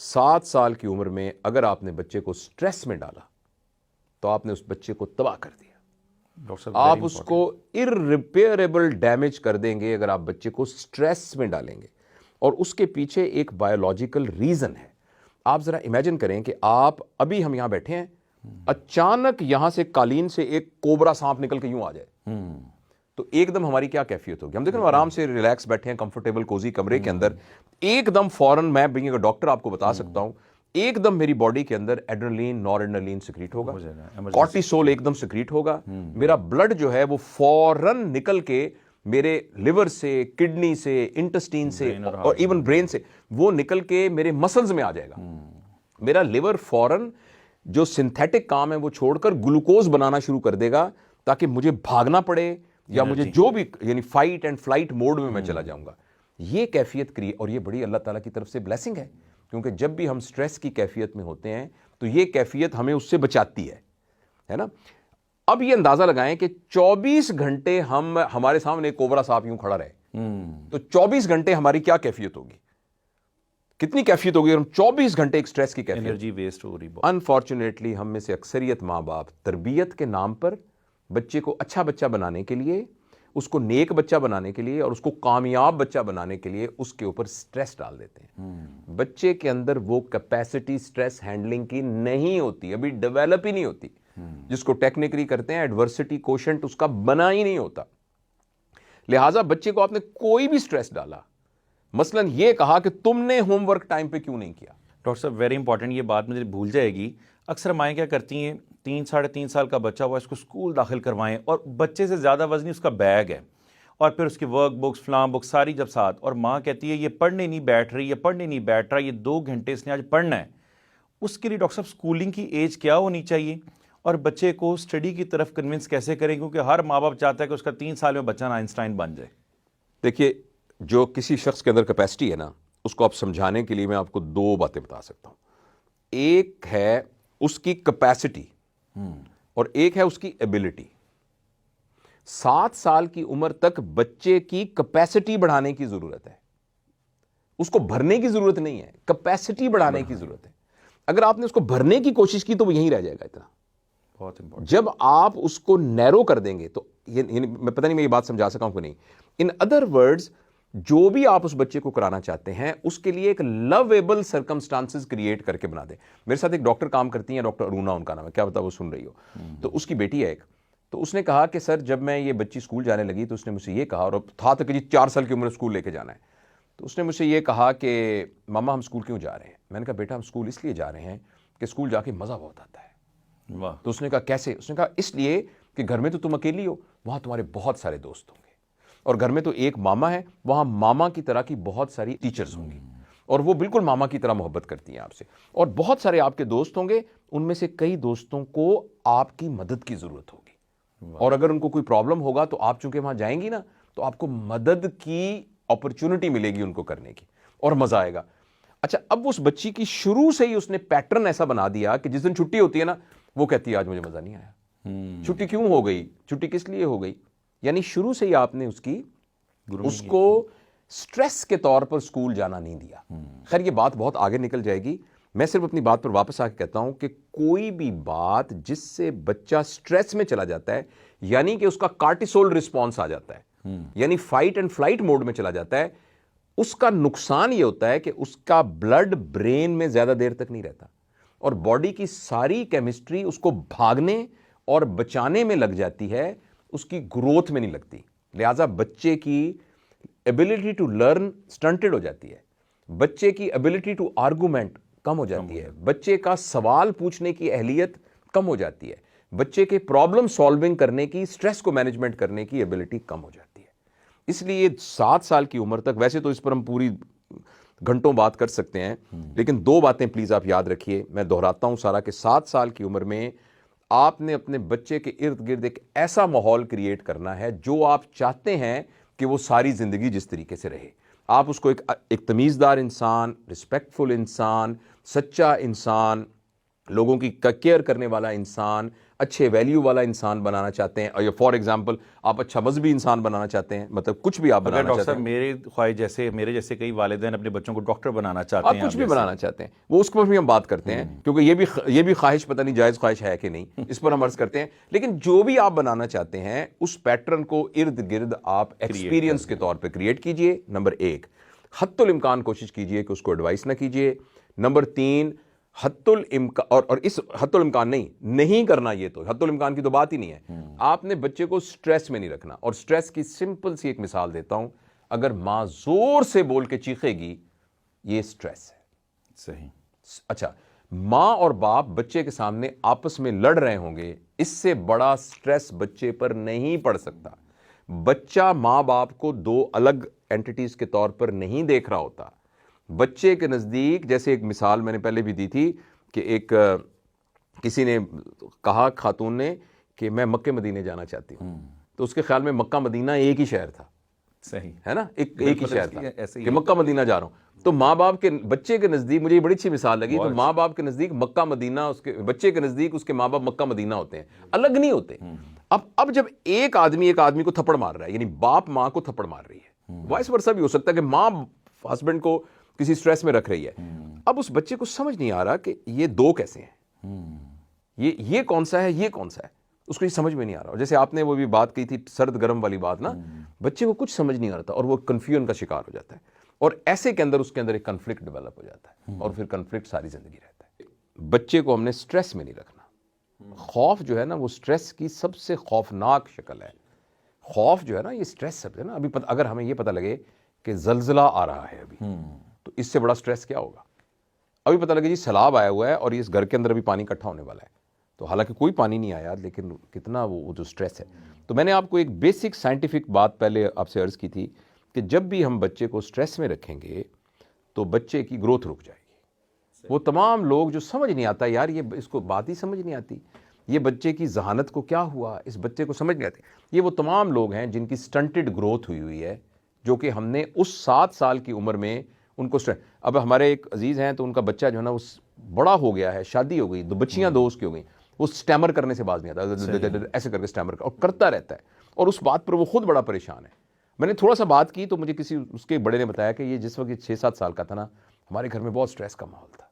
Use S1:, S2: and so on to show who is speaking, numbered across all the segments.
S1: 7 سال کی عمر میں اگر آپ نے بچے کو سٹریس میں ڈالا تو آپ نے اس بچے کو تباہ کر دیا. آپ اس کو irreparable ڈیمیج کر دیں گے اگر آپ بچے کو سٹریس میں ڈالیں گے. اور اس کے پیچھے ایک بایولوجیکل ریزن ہے. آپ ذرا امیجن کریں کہ آپ ابھی ہم یہاں بیٹھے ہیں, اچانک یہاں سے قالین سے ایک کوبرا سانپ نکل کے یوں آ جائے تو ایک دم ہماری کیا کیفیت ہوگی؟ ہم دیکھیں آرام سے ریلیکس بیٹھے ہیں کمفرٹیبل کوزی کمرے کے اندر, ایک دم فوراً میں بینگ اے ڈاکٹر آپ کو بتا سکتا ہوں ایک دم میری باڈی کے اندر ایڈرنلین نور ایڈرنلین سیکریٹ ہوگا, کورٹیسول ایک دم سیکریٹ ہوگا, میرا بلڈ جو ہے وہ فوراً نکل کے میرے لیور سے, کڈنی سے, انٹسٹین سے اور ایون برین سے وہ نکل کے میرے مسلز میں آ جائے گا. میرا لیور فوراً جو سنتھیٹک کام ہے وہ چھوڑ کر گلوکوز بنانا شروع کر دے گا تاکہ مجھے بھاگنا پڑے یا مجھے جو بھی یعنی فائٹ اینڈ فلائٹ موڈ میں چلا جاؤں گا. یہ کیفیت اور یہ بڑی اللہ تعالیٰ کی طرف سے بلیسنگ ہے, کیونکہ جب بھی ہم سٹریس کی کیفیت میں ہوتے ہیں تو یہ کیفیت ہمیں اس سے بچاتی ہے نا. اب یہ اندازہ لگائیں کہ 24 گھنٹے ہمارے سامنے ایک کوبرا سانپ یوں کھڑا رہے تو 24 گھنٹے ہماری کیا کیفیت ہوگی, کتنی کیفیت ہوگی؟ ہم 24 گھنٹے ایک سٹریس کی کیفیت,
S2: انرجی ویسٹ ہو رہی.
S1: انفارچونیٹلی ہم میں سے اکثریت ماں باپ تربیت کے نام پر بچے کو اچھا بچہ بنانے کے لیے, اس کو نیک بچہ بنانے کے لیے اور اس کو کامیاب بچہ بنانے کے لیے اس کے اوپر سٹریس ڈال دیتے ہیں. بچے کے اندر وہ کیپیسٹی سٹریس ہینڈلنگ کی نہیں ہوتی, ابھی ڈیولپ ہی نہیں ہوتی, جس کو ٹیکنیکلی کرتے ہیں ایڈورسٹی کوشنٹ اس کا بنا ہی نہیں ہوتا. لہٰذا بچے کو آپ نے کوئی بھی سٹریس ڈالا, مثلاً یہ کہا کہ تم نے ہوم ورک ٹائم پہ کیوں نہیں کیا.
S2: ڈاکٹر صاحب ویری امپورٹنٹ, یہ بات مجھے بھول جائے گی. اکثر مائیں کیا کرتی ہیں, 3-3.5 سال کا بچہ ہوا, اس کو اسکول داخل کروائیں اور بچے سے زیادہ وزنی اس کا بیگ ہے اور پھر اس کی ورک بکس فلاں بکس ساری جب ساتھ, اور ماں کہتی ہے یہ پڑھنے نہیں بیٹھ رہی, یہ پڑھنے نہیں بیٹھ رہا, یہ 2 گھنٹے اس نے آج پڑھنا ہے. اس کے لیے ڈاکٹر صاحب اسکولنگ کی ایج کیا ہونی چاہیے اور بچے کو اسٹڈی کی طرف کنونس کیسے کریں, کیونکہ ہر ماں باپ چاہتا ہے کہ اس کا 3 سال میں بچہ آئنسٹائن بن جائے.
S1: دیکھیے, جو کسی شخص کے اندر کیپیسٹی ہے نا, اس کو آپ سمجھانے کے لیے میں آپ کو 2 باتیں بتا سکتا ہوں. ایک ہے اس کی کیپیسٹی اور ایک ہے اس کی ایبلٹی. 7 سال کی عمر تک بچے کی کیپیسٹی بڑھانے کی ضرورت ہے, اس کو بھرنے کی ضرورت نہیں ہے, کیپیسٹی بڑھانے کی ضرورت ہے. اگر آپ نے اس کو بھرنے کی کوشش کی تو وہ یہیں رہ جائے گا. اتنا
S2: بہت امپورٹنٹ.
S1: جب آپ اس کو نیرو کر دیں گے تو میں پتہ نہیں میں یہ بات سمجھا سکا ہوں کہ نہیں. ان ادر ورڈز, جو بھی آپ اس بچے کو کرانا چاہتے ہیں اس کے لیے ایک لویبل سرکمسٹانسز کریٹ کر کے بنا دیں. میرے ساتھ ایک ڈاکٹر کام کرتی ہیں, ڈاکٹر ارونا ان کا نام ہے, کیا پتا وہ سن رہی ہو. تو اس کی بیٹی ہے ایک, تو اس نے کہا کہ سر جب میں یہ بچی اسکول جانے لگی تو اس نے مجھ سے یہ کہا, اور تھا کہ جی 4 سال کی عمر اسکول لے کے جانا ہے, تو اس نے مجھ سے یہ کہا کہ ماما ہم اسکول کیوں جا رہے ہیں؟ میں نے کہا بیٹا ہم اسکول اس لیے جا رہے ہیں کہ اسکول جا کے مزہ بہت آتا ہے.
S2: واہ.
S1: تو اس نے کہا کیسے؟ اس نے کہا اس لیے کہ گھر میں تو تم اکیلی ہو, وہاں تمہارے بہت سارے دوست ہوں گے, اور گھر میں تو ایک ماما ہے, وہاں ماما کی طرح کی بہت ساری ٹیچرز ہوں گی اور وہ بالکل ماما کی طرح محبت کرتی ہیں آپ سے, اور بہت سارے آپ کے دوست ہوں گے, ان میں سے کئی دوستوں کو آپ کی مدد کی ضرورت ہوگی, اور اگر ان کو کوئی پرابلم ہوگا تو آپ چونکہ وہاں جائیں گی نا تو آپ کو مدد کی اپرچونٹی ملے گی ان کو کرنے کی, اور مزہ آئے گا. اچھا, اب اس بچی کی شروع سے ہی اس نے پیٹرن ایسا بنا دیا کہ جس دن چھٹی ہوتی ہے نا وہ کہتی ہے آج مجھے مزہ نہیں آیا. چھٹی کیوں ہو گئی, چھٹی کس لیے ہو گئی؟ یعنی شروع سے ہی آپ نے اس کو سٹریس کے طور پر سکول جانا نہیں دیا. خیر یہ بات بہت آگے نکل جائے گی, میں صرف اپنی بات پر واپس آ کے کہتا ہوں کہ کوئی بھی بات جس سے بچہ سٹریس میں چلا جاتا ہے, یعنی کہ اس کا کارٹیسول رسپانس آ جاتا ہے, یعنی فائٹ اینڈ فلائٹ موڈ میں چلا جاتا ہے, اس کا نقصان یہ ہوتا ہے کہ اس کا بلڈ برین میں زیادہ دیر تک نہیں رہتا اور باڈی کی ساری کیمسٹری اس کو بھاگنے اور بچانے میں لگ جاتی ہے, اس کی گروتھ میں نہیں لگتی. لہٰذا بچے کی ایبلٹی ٹو لرن سٹنٹڈ ہو جاتی ہے, بچے کی ایبلٹی ٹو آرگومنٹ کم ہو جاتی ہے, بچے کا سوال پوچھنے کی اہلیت کم ہو جاتی ہے, بچے کے پرابلم سالونگ کرنے کی, سٹریس کو مینجمنٹ کرنے کی ایبلٹی کم ہو جاتی ہے. اس لیے 7 سال کی عمر تک, ویسے تو اس پر ہم پوری گھنٹوں بات کر سکتے ہیں, لیکن 2 باتیں پلیز آپ یاد رکھیے, میں دہراتا ہوں سارا, کہ 7 سال کی عمر میں آپ نے اپنے بچے کے ارد گرد ایک ایسا ماحول کریٹ کرنا ہے جو آپ چاہتے ہیں کہ وہ ساری زندگی جس طریقے سے رہے. آپ اس کو ایک تمیزدار انسان, رسپیکٹفل انسان, سچا انسان, لوگوں کی کیئر کرنے والا انسان, اچھے ویلیو والا انسان بنانا چاہتے ہیں, اور یا فار ایگزامپل آپ اچھا مذہبی انسان بنانا چاہتے ہیں, مطلب کچھ بھی آپ
S2: اگر
S1: بنانا
S2: ڈاکٹر
S1: چاہتے
S2: صاحب
S1: ہیں,
S2: میرے جیسے کئی والدین اپنے بچوں کو ڈاکٹر بنانا چاہتے
S1: آپ
S2: ہیں,
S1: کچھ بھی بنانا چاہتے ہیں, وہ اس پر بھی ہم بات کرتے ہیں, کیونکہ یہ بھی خواہش پتہ نہیں جائز خواہش ہے کہ نہیں, اس پر ہم عرض کرتے ہیں. لیکن جو بھی آپ بنانا چاہتے ہیں اس پیٹرن کو ارد گرد آپ ایکسپیرینس کے طور پہ کریٹ کیجئے. نمبر 1, حتی الامکان کوشش کیجئے کہ اس کو ایڈوائس نہ کیجئے. نمبر 3, حتی الامکان اور اس حتی الامکان نہیں کرنا, یہ تو حتی الامکان کی تو بات ہی نہیں ہے. آپ نے بچے کو سٹریس میں نہیں رکھنا, اور سٹریس کی سمپل سی ایک مثال دیتا ہوں, اگر ماں زور سے بول کے چیخے گی یہ سٹریس ہے.
S2: صحیح.
S1: اچھا, ماں اور باپ بچے کے سامنے آپس میں لڑ رہے ہوں گے, اس سے بڑا سٹریس بچے پر نہیں پڑ سکتا. بچہ ماں باپ کو دو الگ اینٹیٹیز کے طور پر نہیں دیکھ رہا ہوتا. بچے کے نزدیک, جیسے ایک مثال میں نے پہلے بھی دی تھی کہ ایک کسی نے کہا خاتون نے کہ میں مکہ مدینے جانا چاہتی ہوں, تو اس کے خیال میں مکہ مدینہ ایک ہی شہر تھا.
S2: صحیح
S1: ہے نا, ایک ہی شہر تھا
S2: ایسے ہی
S1: کہ مکہ مدینہ جا رہا ہوں. تو ماں باپ کے بچے کے نزدیک, مجھے یہ بڑی اچھی مثال لگی, تو ماں باپ کے نزدیک مکہ مدینہ, اس کے بچے کے نزدیک اس کے ماں باپ مکہ مدینہ ہوتے ہیں, الگ نہیں ہوتے. اب جب ایک آدمی کو تھپڑ مار رہا ہے, یعنی باپ ماں کو تھپڑ مار رہی ہے, وائس ورسا بھی ہو سکتا ہے کہ ماں ہسبینڈ کو کسی سٹریس میں رکھ رہی ہے. اب اس بچے کو سمجھ نہیں آ رہا کہ یہ دو کیسے ہیں, یہ کون سا ہے, یہ کون سا ہے, اس کو یہ سمجھ میں نہیں آ رہا. جیسے آپ نے وہ بھی بات کی تھی سرد گرم والی بات نا, بچے کو کچھ سمجھ نہیں آ رہا, اور وہ کنفیوژن کا شکار ہو جاتا ہے, اور ایسے کے اندر اس کے اندر ایک کنفلکٹ ڈیولپ ہو جاتا ہے, اور پھر کنفلکٹ ساری زندگی رہتا ہے. بچے کو ہم نے سٹریس میں نہیں رکھنا. خوف جو ہے نا وہ سٹریس کی سب سے خوفناک شکل ہے. خوف جو ہے نا یہ سٹریس سب ہے نا. ابھی اگر ہمیں یہ پتہ لگے کہ زلزلہ آ رہا ہے ابھی, تو اس سے بڑا سٹریس کیا ہوگا. ابھی پتہ لگے جی سیلاب آیا ہوا ہے اور اس گھر کے اندر ابھی پانی اکٹھا ہونے والا ہے, تو حالانکہ کوئی پانی نہیں آیا, لیکن کتنا وہ جو سٹریس ہے. تو میں نے آپ کو ایک بیسک سائنٹیفک بات پہلے آپ سے عرض کی تھی کہ جب بھی ہم بچے کو سٹریس میں رکھیں گے تو بچے کی گروتھ رک جائے گی. وہ تمام لوگ جو سمجھ نہیں آتا, یار یہ اس کو بات ہی سمجھ نہیں آتی, یہ بچے کی ذہانت کو کیا ہوا, اس بچے کو سمجھ نہیں آتی, یہ وہ تمام لوگ ہیں جن کی سٹنٹڈ گروتھ ہوئی ہے, جو کہ ہم نے اس 7 سال کی عمر میں ان کو اب ہمارے ایک عزیز ہیں, تو ان کا بچہ جو ہے نا وہ بڑا ہو گیا ہے, شادی ہو گئی, 2 بچیاں 2 اس کی ہو گئیں, وہ سٹیمر کرنے سے باز نہیں آتا, ایسے کر کے سٹیمر اور کرتا رہتا ہے, اور اس بات پر وہ خود بڑا پریشان ہے. میں نے تھوڑا سا بات کی تو مجھے کسی اس کے بڑے نے بتایا کہ یہ جس وقت 6-7 سال کا تھا نا, ہمارے گھر میں بہت سٹریس کا ماحول تھا,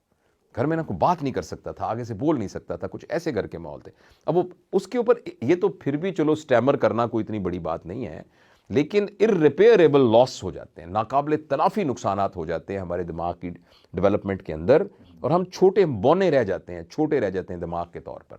S1: گھر میں نا کوئی بات نہیں کر سکتا تھا, آگے سے بول نہیں سکتا تھا, کچھ ایسے گھر کے ماحول تھے. اب وہ اس کے اوپر یہ تو پھر بھی چلو سٹیمر کرنا کوئی اتنی بڑی بات نہیں ہے, لیکن irreparable لاس ہو جاتے ہیں, ناقابل تلافی نقصانات ہو جاتے ہیں ہمارے دماغ کی ڈیولپمنٹ کے اندر, اور ہم چھوٹے بونے رہ جاتے ہیں, چھوٹے رہ جاتے ہیں دماغ کے طور پر.